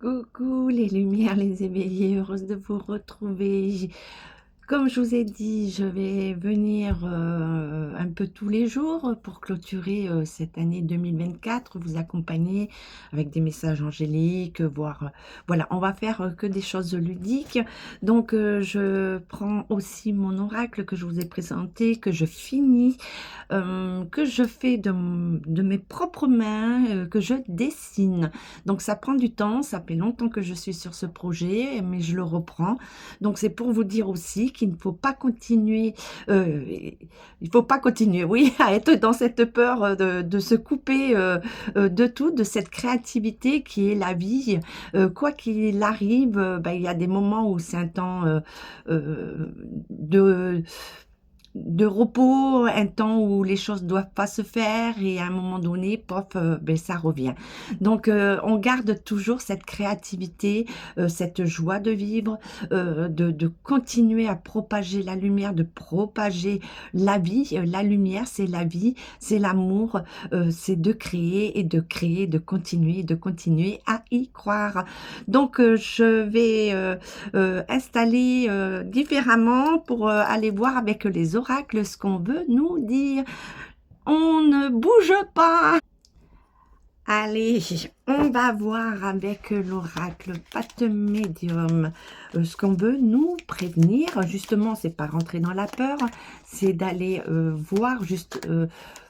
Coucou les lumières, les éveillés, heureuse de vous retrouver. Comme je vous ai dit, je vais venir un peu tous les jours pour clôturer cette année 2024, vous accompagner avec des messages angéliques, voir, voilà, on va faire que des choses ludiques. Donc, je prends aussi mon oracle que je vous ai présenté, que je finis, que je fais de mes propres mains, que je dessine. Donc, ça prend du temps, ça fait longtemps que je suis sur ce projet, mais je le reprends. Donc c'est pour vous dire aussi qu'il ne faut pas continuer, il faut pas continuer, oui, à être dans cette peur de se couper de tout, de cette créativité qui est la vie. Quoi qu'il arrive, ben, il y a des moments où c'est un temps de repos, un temps où les choses doivent pas se faire et à un moment donné, pof, ben, ça revient. Donc, on garde toujours cette créativité, cette joie de vivre, de continuer à propager la lumière, de propager la vie. La lumière, c'est la vie, c'est l'amour, c'est de créer, de continuer à y croire. Donc, je vais installer différemment pour aller voir avec les oracles ce qu'on veut nous dire. On ne bouge pas. Allez, on va voir avec l'oracle Patte Médium ce qu'on veut nous prévenir. Justement, c'est pas rentrer dans la peur, c'est d'aller voir juste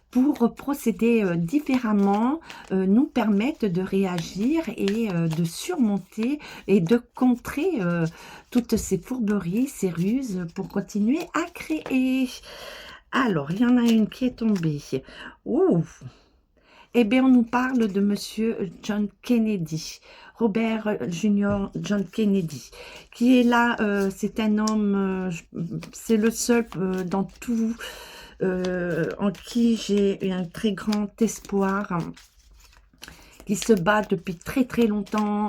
pour procéder différemment, nous permettre de réagir et de surmonter et de contrer toutes ces fourberies, ces ruses pour continuer à créer. Alors, il y en a une qui est tombée. Ouh! Eh bien, on nous parle de Monsieur John Kennedy, Robert Junior John Kennedy, qui est là. C'est un homme, c'est le seul dans tout en qui j'ai un très grand espoir, qui se bat depuis très très longtemps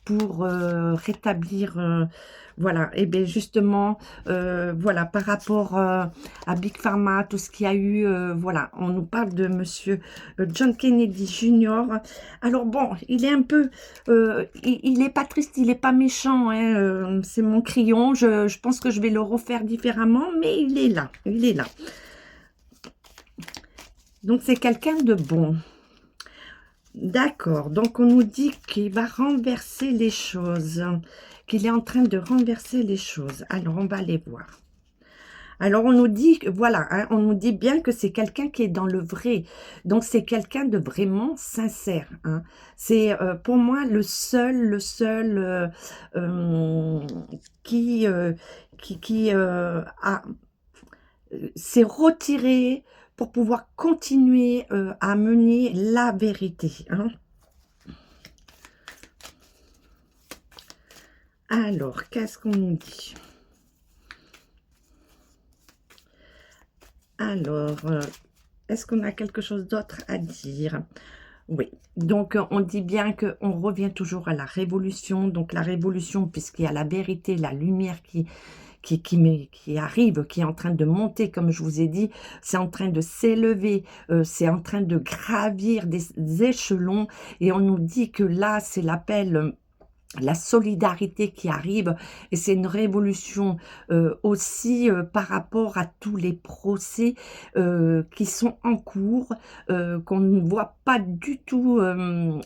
pour rétablir, voilà, et bien justement, voilà, par rapport à Big Pharma, tout ce qu'il y a eu, voilà, on nous parle de Monsieur John Kennedy Jr. Alors bon, il est un peu, il est pas triste, il est pas méchant, hein, c'est mon crayon, je pense que je vais le refaire différemment, mais il est là, il est là. Donc c'est quelqu'un de bon. D'accord, donc on nous dit qu'il va renverser les choses, qu'il est en train de renverser les choses. Alors, on va aller voir. Alors, on nous dit, voilà, hein, on nous dit bien que c'est quelqu'un qui est dans le vrai. Donc, c'est quelqu'un de vraiment sincère. Hein. C'est pour moi le seul qui, s'est retiré pour pouvoir continuer à mener la vérité. Hein. Alors, qu'est-ce qu'on nous dit? Alors, est-ce qu'on a quelque chose d'autre à dire? Oui, donc on dit bien qu'on revient toujours à la révolution. Donc la révolution, puisqu'il y a la vérité, la lumière qui arrive, qui est en train de monter, comme je vous ai dit, c'est en train de s'élever, c'est en train de gravir des échelons. Et on nous dit que là, c'est l'appel, la solidarité qui arrive, et c'est une révolution aussi par rapport à tous les procès qui sont en cours, qu'on ne voit pas du tout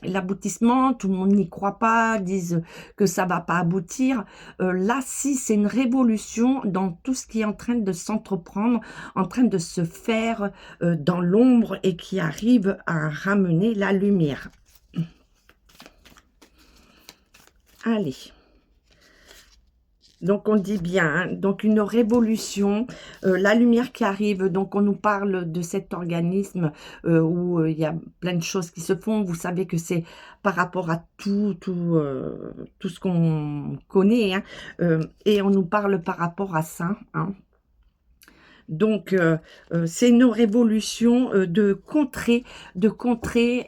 l'aboutissement, tout le monde n'y croit pas, disent que ça va pas aboutir. Là, si, c'est une révolution dans tout ce qui est en train de s'entreprendre, en train de se faire dans l'ombre, et qui arrive à ramener la lumière. Allez. Donc, on dit bien, hein, donc une révolution, la lumière qui arrive, donc on nous parle de cet organisme où il y a plein de choses qui se font. Vous savez que c'est par rapport à tout ce qu'on connaît, hein, et on nous parle par rapport à ça, hein. Donc, c'est une révolution de contrer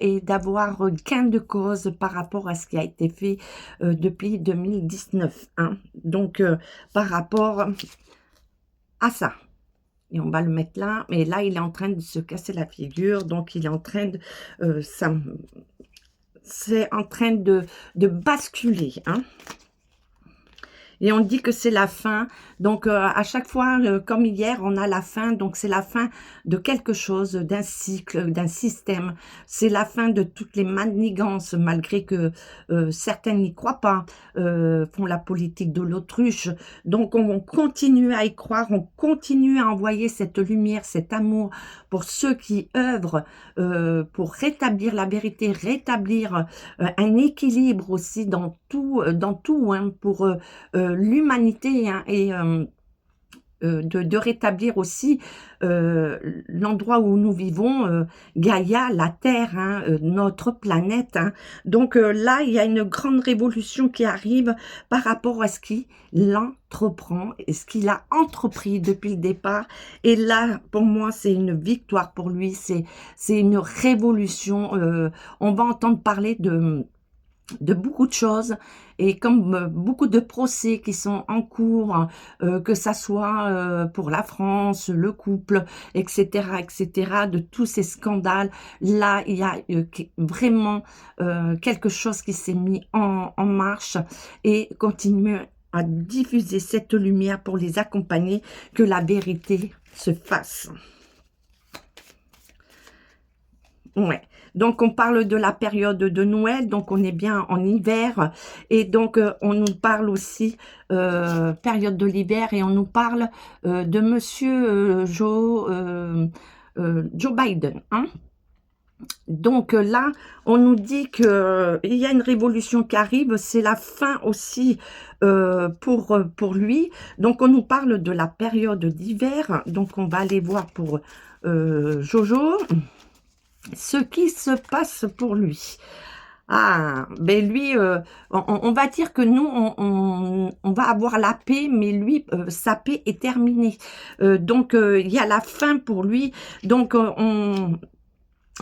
et d'avoir gain de cause par rapport à ce qui a été fait depuis 2019. Hein. Donc, par rapport à ça. Et on va le mettre là. Mais là, il est en train de se casser la figure. Donc, il est en train de... c'est en train de basculer, hein. Et on dit que c'est la fin. Donc, à chaque fois, comme hier, on a la fin. Donc, c'est la fin de quelque chose, d'un cycle, d'un système. C'est la fin de toutes les manigances, malgré que certains n'y croient pas, font la politique de l'autruche. Donc, on continue à y croire, on continue à envoyer cette lumière, cet amour pour ceux qui œuvrent pour rétablir la vérité, rétablir un équilibre aussi dans tout, hein, pour l'humanité, hein, et de rétablir aussi l'endroit où nous vivons, Gaïa, la Terre, hein, notre planète, hein. Donc là, il y a une grande révolution qui arrive par rapport à ce qu'il entreprend et ce qu'il a entrepris depuis le départ. Et là, pour moi, c'est une victoire pour lui, c'est une révolution. On va entendre parler de beaucoup de choses, et comme beaucoup de procès qui sont en cours, que ça soit pour la France, le couple, etc., etc., de tous ces scandales, là, il y a vraiment quelque chose qui s'est mis en marche, et continue à diffuser cette lumière pour les accompagner, que la vérité se fasse. Ouais. Donc, on parle de la période de Noël, donc on est bien en hiver, et donc on nous parle aussi période de l'hiver, et on nous parle de Monsieur Joe Biden, hein. Donc là, on nous dit que il y a une révolution qui arrive, c'est la fin aussi pour lui. Donc on nous parle de la période d'hiver, donc on va aller voir pour Jojo ce qui se passe pour lui. Ah, ben lui, on va dire que nous, on va avoir la paix, mais lui, sa paix est terminée. Donc, il y a la fin pour lui. Donc,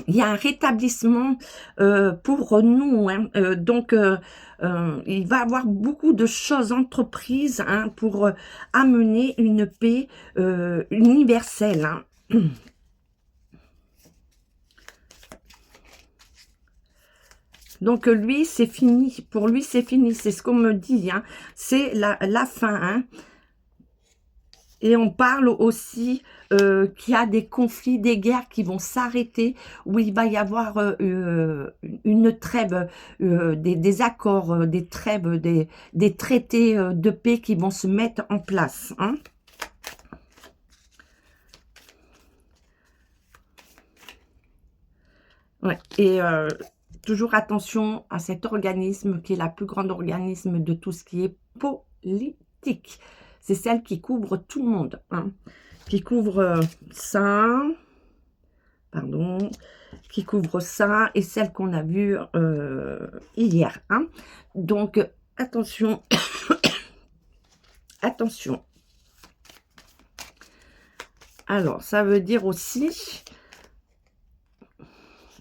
il y a un rétablissement pour nous, hein. Donc, il va avoir beaucoup de choses entreprises, hein, pour amener une paix universelle, hein. Donc lui, c'est fini. Pour lui, c'est fini. C'est ce qu'on me dit, hein. C'est la fin, hein. Et on parle aussi qu'il y a des conflits, des guerres qui vont s'arrêter, où il va y avoir une trêve, des accords, des trêves, des traités de paix qui vont se mettre en place, hein. Ouais. Et toujours attention à cet organisme qui est la plus grande organisme de tout ce qui est politique. C'est celle qui couvre tout le monde, hein. Qui couvre ça, pardon, qui couvre ça, et celle qu'on a vue hier, hein. Donc, attention, attention. Alors, ça veut dire aussi...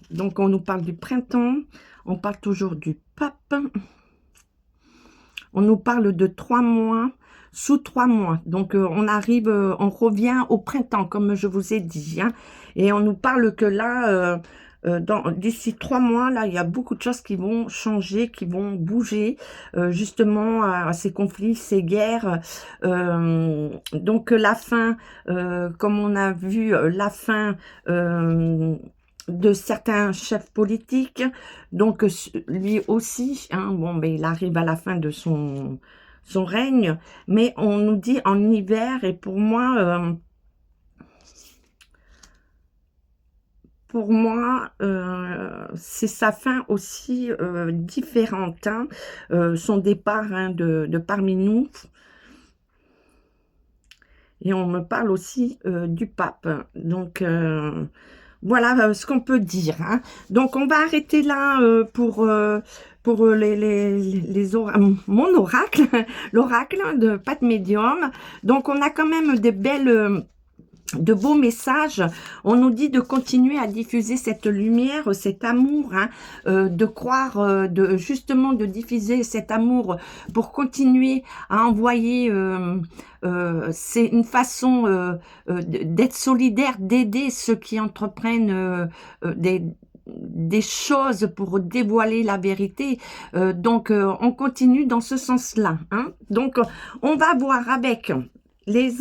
Donc, on nous parle du printemps, on parle toujours du pape, on nous parle de 3 mois, sous 3 mois. Donc, on arrive, on revient au printemps, comme je vous ai dit, hein. Et on nous parle que là, d'ici 3 mois, là, il y a beaucoup de choses qui vont changer, qui vont bouger, justement, à ces conflits, ces guerres. Donc, la fin, comme on a vu, la fin... de certains chefs politiques, donc lui aussi, hein, bon, ben, il arrive à la fin de son règne, mais on nous dit en hiver, et pour moi, c'est sa fin aussi différente, hein, son départ, hein, de parmi nous. Et on me parle aussi du pape, donc... voilà ce qu'on peut dire, hein. Donc, on va arrêter là pour mon oracle, l'oracle de Pat Médium. Donc, on a quand même de beaux messages. On nous dit de continuer à diffuser cette lumière, cet amour, hein, de croire, justement de diffuser cet amour pour continuer à envoyer. C'est une façon d'être solidaire, d'aider ceux qui entreprennent des choses pour dévoiler la vérité. Donc, on continue dans ce sens-là. Hein. Donc, on va voir avec les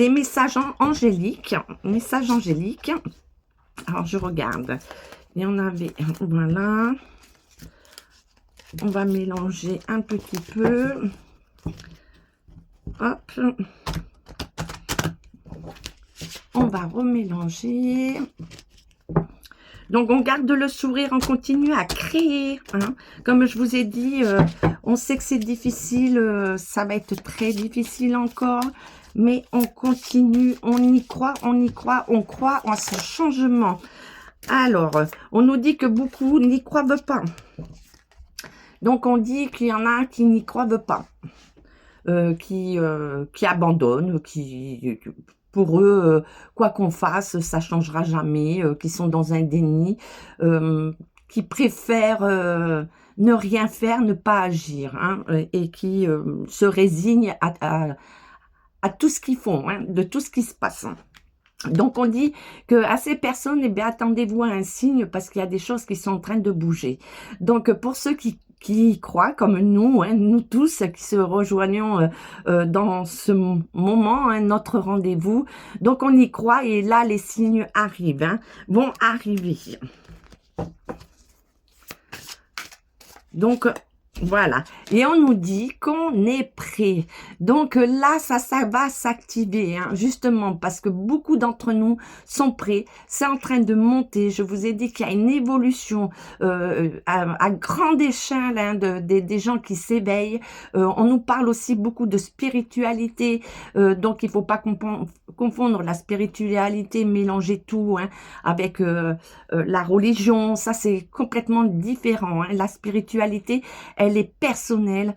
messages angéliques. Messages angéliques. Alors, je regarde. Il y en avait, voilà. On va mélanger un petit peu. Hop. On va remélanger. Donc, on garde le sourire, on continue à créer. Hein. Comme je vous ai dit, on sait que c'est difficile, ça va être très difficile encore. Mais on continue, on y croit, on croit en ce changement. Alors, on nous dit que beaucoup n'y croient pas. Donc, on dit qu'il y en a qui n'y croient pas. Qui abandonnent, qui... Pour eux, quoi qu'on fasse, ça changera jamais, qui sont dans un déni, qui préfèrent ne rien faire, ne pas agir, hein, et qui se résignent à tout ce qu'ils font, hein, de tout ce qui se passe. Donc, on dit que à ces personnes, eh bien, attendez-vous à un signe parce qu'il y a des choses qui sont en train de bouger. Donc, pour ceux qui y croient, comme nous, hein, nous tous qui se rejoignons dans ce moment, hein, notre rendez-vous. Donc, on y croit et là, les signes arrivent, hein, vont arriver. Donc, voilà. Et on nous dit qu'on est prêt. Donc là, ça va s'activer, hein, justement, parce que beaucoup d'entre nous sont prêts. C'est en train de monter. Je vous ai dit qu'il y a une évolution à grande échelle, hein, des gens qui s'éveillent. On nous parle aussi beaucoup de spiritualité. Donc, il ne faut pas confondre la spiritualité, mélanger tout, hein, avec la religion. Ça, c'est complètement différent. Hein. La spiritualité, elle est personnelle,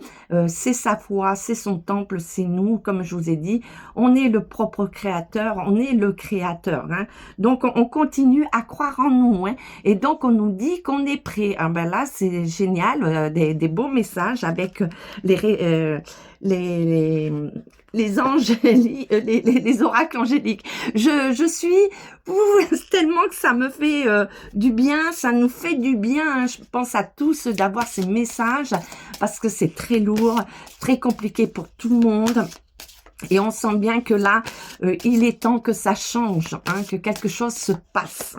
c'est sa foi, c'est son temple, c'est nous, comme je vous ai dit, on est le propre créateur, on est le créateur, hein. Donc on continue à croire en nous, hein. Et donc on nous dit qu'on est prêt. Ah ben là c'est génial, des beaux messages avec les oracles angéliques. Je suis tellement que ça me fait du bien, ça nous fait du bien. Hein. Je pense à tous d'avoir ces messages parce que c'est très lourd, très compliqué pour tout le monde. Et on sent bien que là, il est temps que ça change, hein, que quelque chose se passe.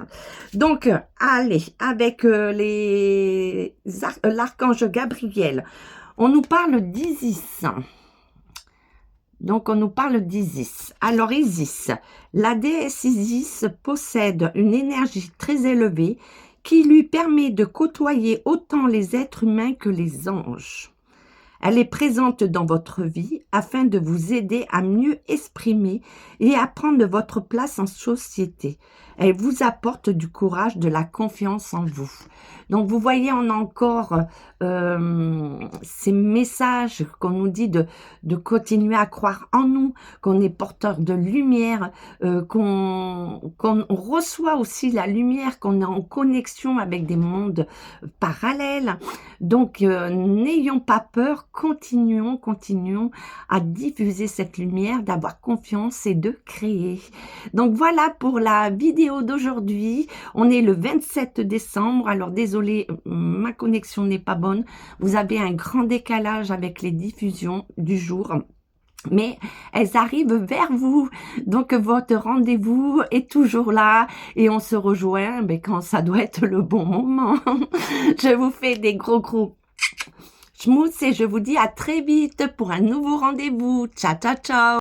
Donc, allez, avec l'archange Gabriel, on nous parle d'Isis. Donc, on nous parle d'Isis. Alors, Isis, la déesse Isis possède une énergie très élevée qui lui permet de côtoyer autant les êtres humains que les anges. Elle est présente dans votre vie afin de vous aider à mieux exprimer et à prendre votre place en société. Elle vous apporte du courage, de la confiance en vous. Donc, vous voyez, on a encore ces messages qu'on nous dit de continuer à croire en nous, qu'on est porteur de lumière, qu'on reçoit aussi la lumière, qu'on est en connexion avec des mondes parallèles. Donc, n'ayons pas peur, continuons à diffuser cette lumière, d'avoir confiance et de créer. Donc, voilà pour la vidéo d'aujourd'hui. On est le 27 décembre. Alors, désolé, ma connexion n'est pas bonne. Vous avez un grand décalage avec les diffusions du jour. Mais elles arrivent vers vous, donc votre rendez-vous est toujours là et on se rejoint quand ça doit être le bon moment. Je vous fais des gros schmouss et je vous dis à très vite pour un nouveau rendez-vous. Ciao, ciao, ciao.